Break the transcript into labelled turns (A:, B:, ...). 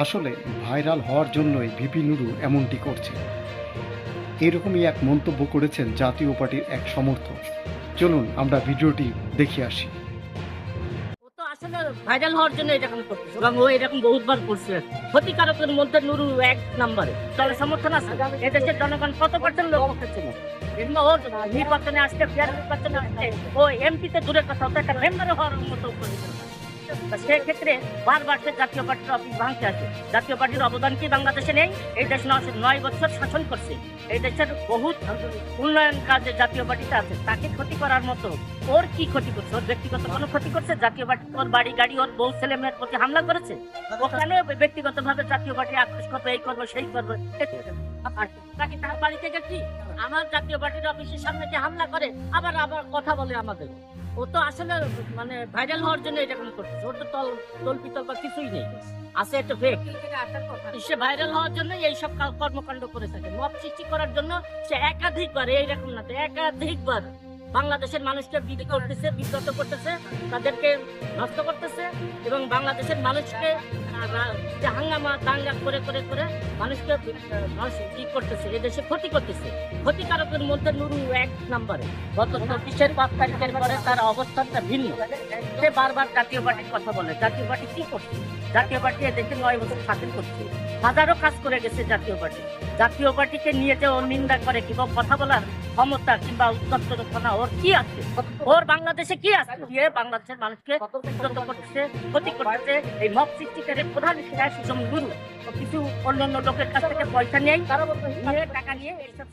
A: আসলে ভাইরাল হওয়ার জন্যই ভিপি নুরু এমনটি করছে, এরকমই এক মন্তব্য করেছেন জাতীয় পার্টির এক সমর্থক। চলুন আমরা ভিডিওটি দেখে আসি।
B: ও তো আসলে ভাইরাল হওয়ার জন্য এরকম করতেছে এবং ও এরকম বহুতবার করছে। ক্ষতিকারকের মধ্যে নুরু এক নম্বরে দলের সমর্থন আছে। এদেশের জনগণ কত পার্সেন্ট লোক করতেছিল, কিন্তু ওর নির্বাচনে আসতে ফেয়ার নির্বাচনে আসতে ও এমপিতে দূরের কথা হতো একটা মেম্বারে হওয়ার মতো করেছিল। সেক্ষেত্রে বারবার সে জাতীয় পার্টির অফিস ভাঙতে আসে। জাতীয় পার্টির অবদান কি বাংলাদেশে নেই? এই দেশ 9 বছর শাসন করছে, এই দেশের বহুত উন্নয়ন কাজে জাতীয় পার্টিতে আছে। তাকে ক্ষতি করার মতো ওর কি ক্ষতি করছে? ওর ব্যক্তিগত কোনো ক্ষতি করছে? জাতীয় পার্টি ওর বাড়ি গাড়ি ওর বউ ছেলে মেয়ের প্রতি হামলা করেছে? ও কেন ব্যক্তিগত ভাবে জাতীয় পার্টি আক্রোশ করবে, এই করবো সেই করবে? তাকে তার বাড়িতে গেছি আমার জাতীয় পার্টির অফিসের সামনে যে হামলা করে আবার আবার কথা বলে আমাদের। ও তো আসলে ভাইরাল হওয়ার জন্য এরকম করতেছে। ওর তো তল পিতল বা কিছুই নেই, আছে একটা ফেক। সে ভাইরাল হওয়ার জন্য এইসব কর্মকাণ্ড করে থাকে, মব সৃষ্টি করার জন্য। সে একাধিকবার, এইরকম না তো একাধিকবার বাংলাদেশের মানুষকে করতেছে, বিব্রত করতেছে, তাদেরকে নষ্ট করতেছে এবং বাংলাদেশের মানুষকে হাঙ্গামা দাঙ্গা করে করে করে মানুষকে কি করতেছে, এদেশে ক্ষতি করতেছে। ক্ষতিকারকের মধ্যে নুরু এক নম্বরে। গত 24-এর 5 তারিখের পরে তার অবস্থানটা ভিন্ন। সে বারবার জাতীয় পার্টির কথা বলে। জাতীয় পার্টি কি করছে? জাতীয় পার্টি এদেশে 9 বছর শাসন করছে, হাজারো কাজ করে গেছে জাতীয় পার্টি। জাতীয় পার্টিকে নিয়ে যে ওর নিন্দা করে কিংবা কথা বলার ক্ষমতা কিংবা উত্তপ্তনা ওর কি আছে? ওর বাংলাদেশে কি আছে? দিয়ে বাংলাদেশের মানুষকে বিব্রত করতেছে, ক্ষতি করতেছে। এই মব সৃষ্টিকারী প্রধান সুষম গুরু কিছু অন্যান্য লোকের কাছ থেকে পয়সা নিয়ে টাকা নিয়ে এইসব